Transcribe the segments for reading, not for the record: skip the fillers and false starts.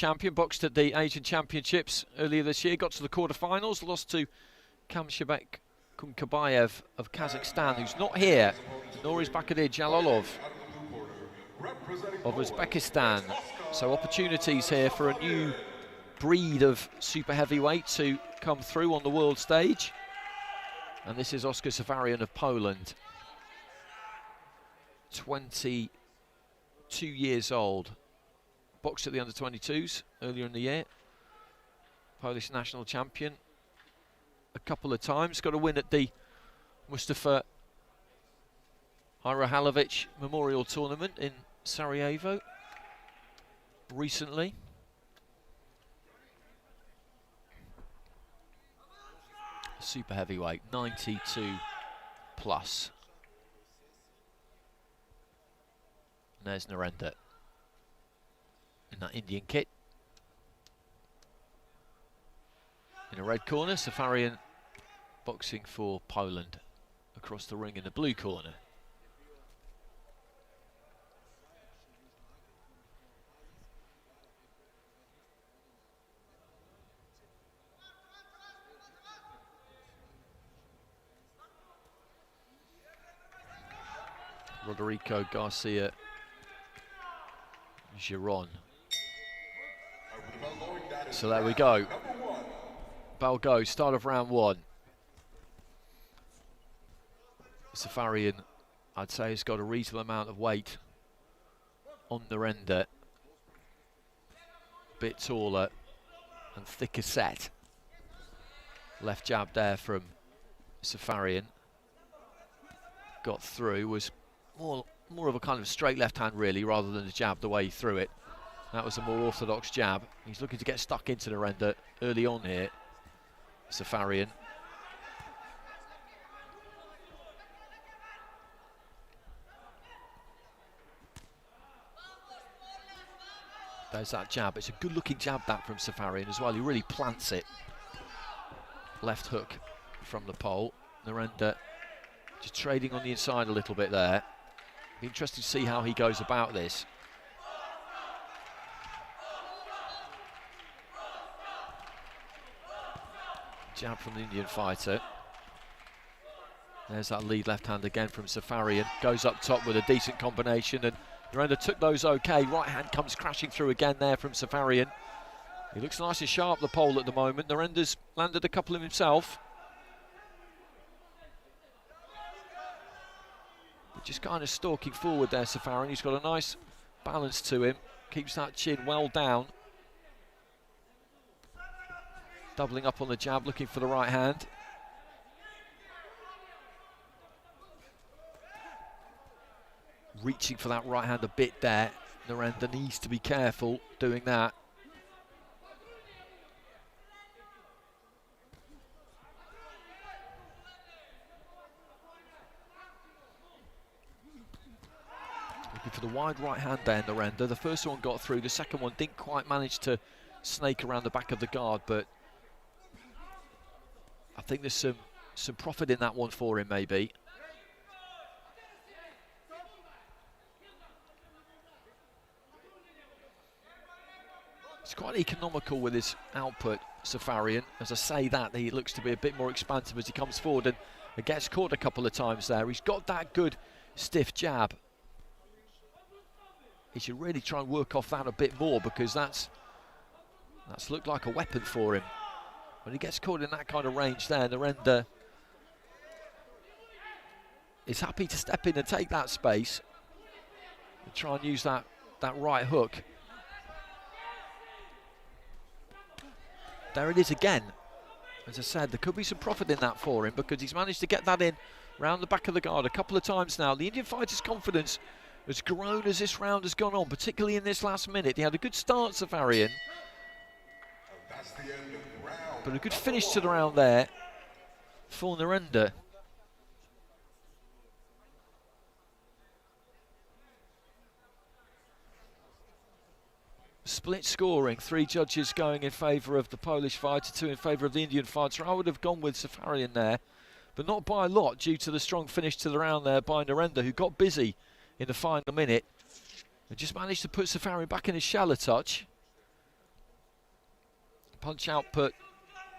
champion, boxed at the Asian Championships earlier this year, got to the quarterfinals, lost to Kamshabek Kumkabayev of Kazakhstan, who's not here, nor is Bakadir Jalolov of Uzbekistan. So opportunities here for a new breed of super heavyweight to come through on the world stage. And this is Oskar SAFARYAN of Poland, 22 years old. Boxed at the under-22s earlier in the year. Polish national champion a couple of times. Got a win at the Mustafa Irahalovich Memorial Tournament in Sarajevo recently. Super heavyweight, 92 plus. And there's Narender in that Indian kit. In a red corner, SAFARYAN boxing for Poland across the ring in the blue corner. Rodrigo Garcia Giron. So there we go. Bell goes, start of round one. SAFARYAN, I'd say, has got a reasonable amount of weight on Narender. Bit taller and thicker set. Left jab there from SAFARYAN. Got through, was more of a kind of straight left hand really, rather than a jab the way he threw it. That was a more orthodox jab. He's looking to get stuck into Narender early on here, SAFARYAN. There's that jab. It's a good looking jab that from SAFARYAN as well. He really plants it. Left hook from the pole. Narender just trading on the inside a little bit there. Be interesting to see how he goes about this. Jab from the Indian fighter. There's that lead left hand again from SAFARYAN. Goes up top with a decent combination, and Narender took those okay. Right hand comes crashing through again there from SAFARYAN. He looks nice and sharp, the pole at the moment. Narender's landed a couple of himself. But just kind of stalking forward there, SAFARYAN. He's got a nice balance to him. Keeps that chin well down. Doubling up on the jab, looking for the right hand. Reaching for that right hand a bit there. Narender needs to be careful doing that. Looking for the wide right hand there, Narender. The first one got through, the second one didn't quite manage to snake around the back of the guard, but I think there's some profit in that one for him, maybe. It's quite economical with his output, SAFARYAN. As I say that, he looks to be a bit more expansive as he comes forward and gets caught a couple of times there. He's got that good stiff jab. He should really try and work off that a bit more, because that's looked like a weapon for him. When he gets caught in that kind of range there, Narender is happy to step in and take that space and try and use that right hook. There it is again. As I said, there could be some profit in that for him, because he's managed to get that in round the back of the guard a couple of times now. The Indian fighter's confidence has grown as this round has gone on, particularly in this last minute. He had a good start, SAFARYAN, but a good finish to the round there for Narender. Split scoring, 3 judges going in favour of the Polish fighter, 2 in favour of the Indian fighter. I would have gone with SAFARYAN there, but not by a lot, due to the strong finish to the round there by Narender, who got busy in the final minute and just managed to put SAFARYAN back in his shell a touch. Punch output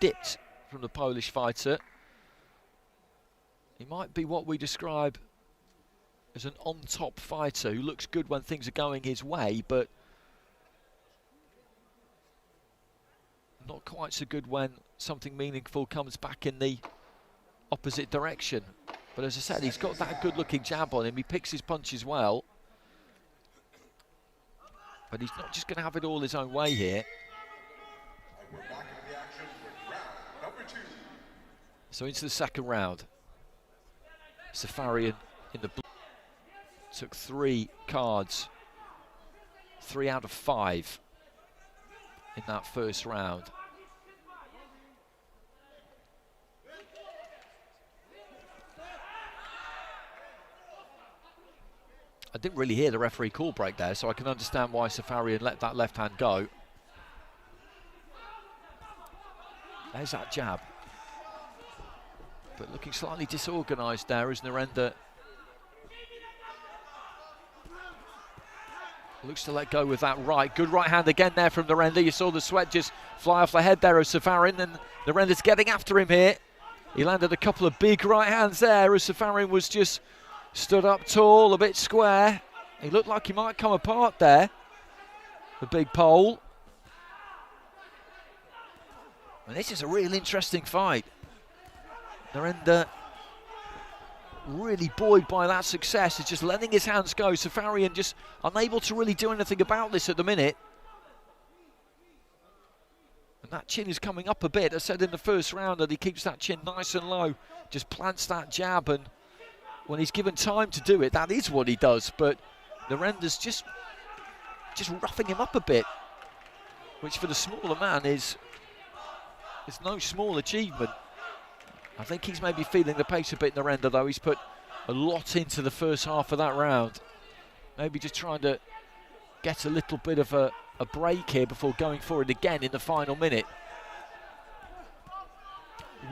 dipped from the Polish fighter. He might be what we describe as an on-top fighter who looks good when things are going his way, but not quite so good when something meaningful comes back in the opposite direction. But as I said, he's got that good-looking jab on him. He picks his punches well. But he's not just going to have it all his own way here. And we're back in the action with round number 2. So into the second round. Safarian in the blue took 3 cards, 3 out of 5 in that first round. I didn't really hear the referee call break there, so I can understand why Safarian let that left hand go. There's that jab. But looking slightly disorganised there as Narender looks to let go with that right. Good right hand again there from Narender. You saw the sweat just fly off the head there of Safarian, and Narender's getting after him here. He landed a couple of big right hands there as Safarian was just stood up tall, a bit square. He looked like he might come apart there, the big pole. And this is a real interesting fight. Narender really buoyed by that success, is just letting his hands go. Safarian just unable to really do anything about this at the minute. And that chin is coming up a bit. I said in the first round that he keeps that chin nice and low, just plants that jab, and when he's given time to do it, that is what he does. But Narender's just roughing him up a bit, which for the smaller man is no small achievement. I think he's maybe feeling the pace a bit, Narender, though. He's put a lot into the first half of that round. Maybe just trying to get a little bit of a break here before going for it again in the final minute.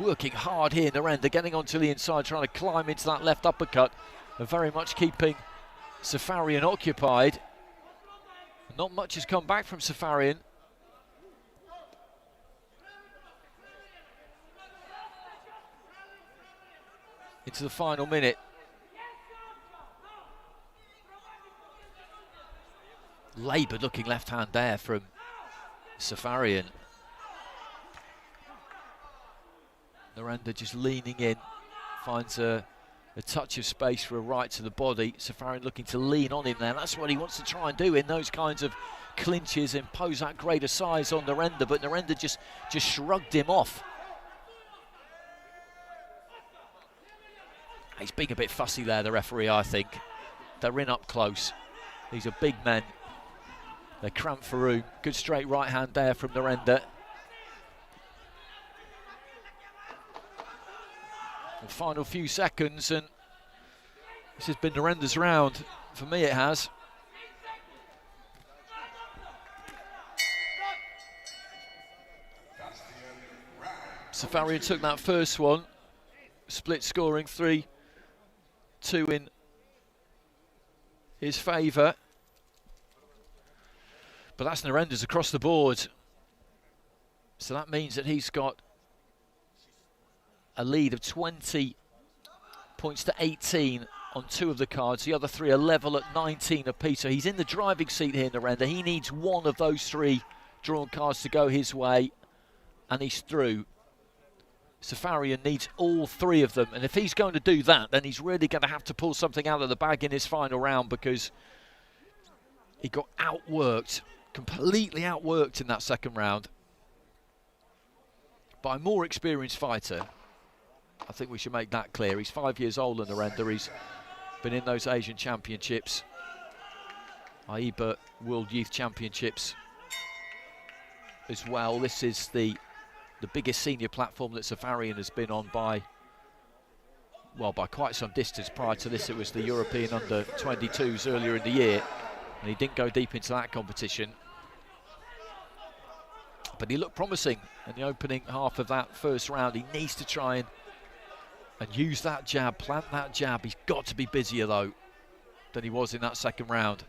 Working hard here, Narender, getting onto the inside, trying to climb into that left uppercut, and very much keeping Safarian occupied. Not much has come back from Safarian. Into the final minute. Laboured looking left hand there from Safarian. Narender just leaning in, finds a touch of space for a right to the body. Safarian looking to lean on him there. That's what he wants to try and do in those kinds of clinches, impose that greater size on Narender, but Narender just shrugged him off. He's being a bit fussy there, the referee, I think. They're in up close. These are big men. They're cramped for room. Good straight right hand there from Narender. The final few seconds, and this has been Narender's round. For me, it has. Safarian took that first one. Split scoring 3-2 in his favour. But that's Narender's across the board. So that means that he's got a lead of 20 points to 18 on 2 of the cards. The other 3 are level at 19 apiece. So he's in the driving seat here, Narender. He needs 1 of those 3 drawn cards to go his way, and he's through. Safarian needs all 3 of them, and if he's going to do that, then he's really going to have to pull something out of the bag in his final round, because he got outworked, completely outworked in that second round by a more experienced fighter. I think we should make that clear. He's 5 years older than Narender. He's been in those Asian Championships, AIBA World Youth Championships as well. This is the biggest senior platform that Safarian has been on by quite some distance. Prior to this, it was the European Under-22s earlier in the year, and he didn't go deep into that competition. But he looked promising in the opening half of that first round. He needs to try and use that jab, plant that jab. He's got to be busier, though, than he was in that second round.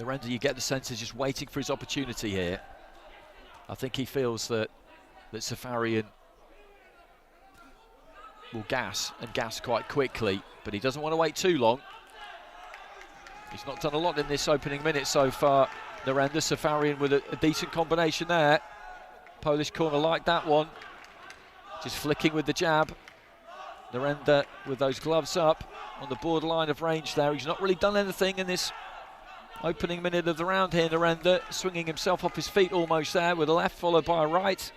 Narendra, you get the sense, is just waiting for his opportunity here. I think he feels that Safarian will gas quite quickly, but he doesn't want to wait too long. He's not done a lot in this opening minute so far. Narendra, Safarian with a decent combination there. Polish corner like that one. Just flicking with the jab. Narendra with those gloves up on the borderline of range there. He's not really done anything in this opening minute of the round here. Narendra swinging himself off his feet almost there with a left followed by a right.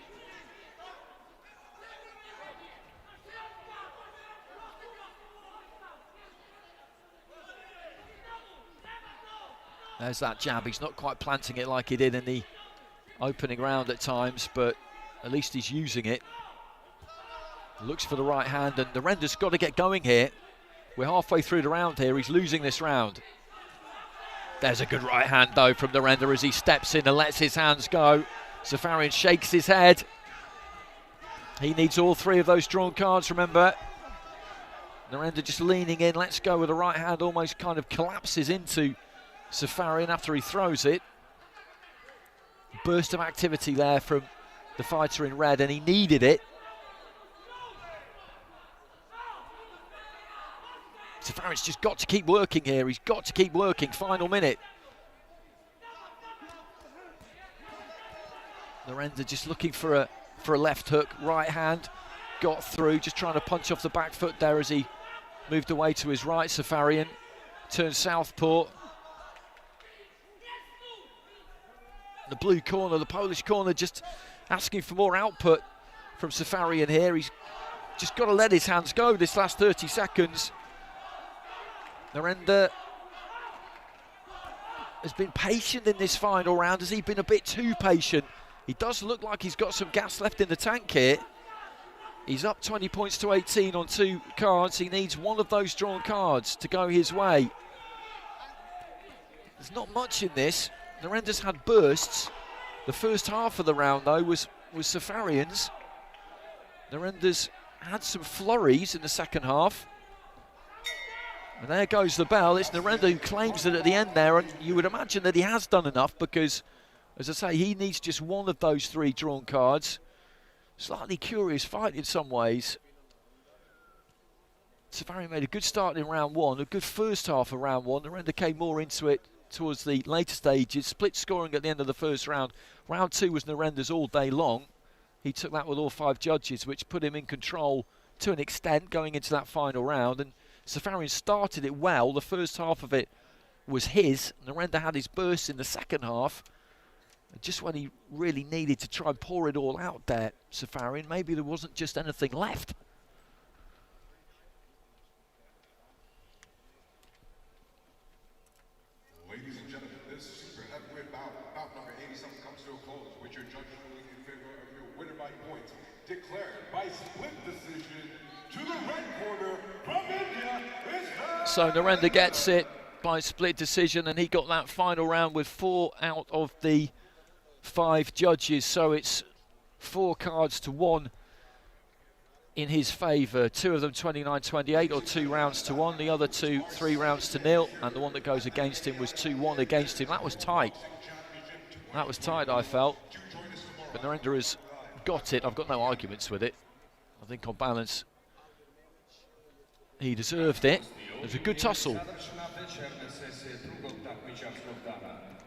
There's that jab. He's not quite planting it like he did in the opening round at times, but at least he's using it. Looks for the right hand, and Narendra's got to get going here. We're halfway through the round here. He's losing this round. There's a good right hand, though, from Narendra as he steps in and lets his hands go. Safarian shakes his head. He needs all three of those drawn cards, remember. Narendra just leaning in, lets go with the right hand, almost kind of collapses into Safarian after he throws it. Burst of activity there from the fighter in red, and he needed it. Safarian's just got to keep working here. He's got to keep working. Final minute. Narendra just looking for a left hook. Right hand got through. Just trying to punch off the back foot there as he moved away to his right. Safarian turns southpaw. The blue corner, the Polish corner, just asking for more output from Safarian here. He's just got to let his hands go this last 30 seconds. Narendra has been patient in this final round. Has he been a bit too patient? He does look like he's got some gas left in the tank here. He's up 20 points to 18 on 2 cards. He needs one of those drawn cards to go his way. There's not much in this. Narendra's had bursts. The first half of the round, though, was Safarian's. Narendra's had some flurries in the second half. And there goes the bell. It's Narendra who claims it at the end there, and you would imagine that he has done enough because, as I say, he needs just one of those 3 drawn cards. Slightly curious fight in some ways. Safarian made a good start in round 1, a good first half of round 1. Narendra came more into it towards the later stages. Split scoring at the end of the first round. Round 2 was Narendra's all day long. He took that with all 5 judges, which put him in control to an extent going into that final round. And Safarian started it well. The first half of it was his. Narendra had his bursts in the second half. And just when he really needed to try and pour it all out there, Safarian, maybe there wasn't just anything left. Ladies and gentlemen, this super heavyweight bout number 87 comes to a close, with your judges ruling in favor of your winner by points, declared by split decision. To the red corner from India is So Narendra gets it by split decision, and he got that final round with 4 out of the 5 judges. So it's 4 cards to 1 in his favour. 2 of them 29-28 or 2 rounds to 1. The other 2 3 rounds to 0, and the one that goes against him was 2-1 against him. That was tight. That was tight, I felt. But Narendra has got it. I've got no arguments with it. I think on balance, he deserved it. It was a good tussle.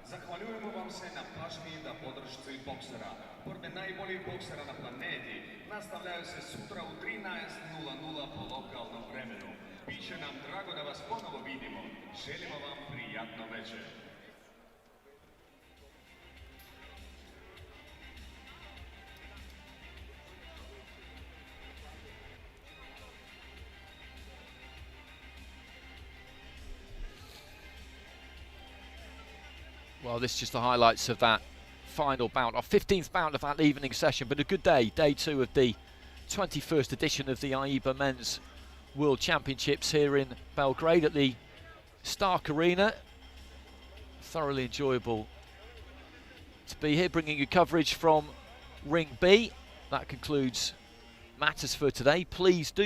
Zahvaljujemo vam se na pažnji da podršci boksera. Borbe najboljih boksera na planeti nastavljaju se sutra u 13:00 po lokalnom vremenu. Biće nam drago da vas ponovo vidimo. Želimo vam prijatno večer. Well, this is just the highlights of that final bout, our 15th bout of that evening session, but a good day, day 2 of the 21st edition of the AIBA Men's World Championships here in Belgrade at the Stark Arena. Thoroughly enjoyable to be here, bringing you coverage from Ring B. That concludes matters for today. Please do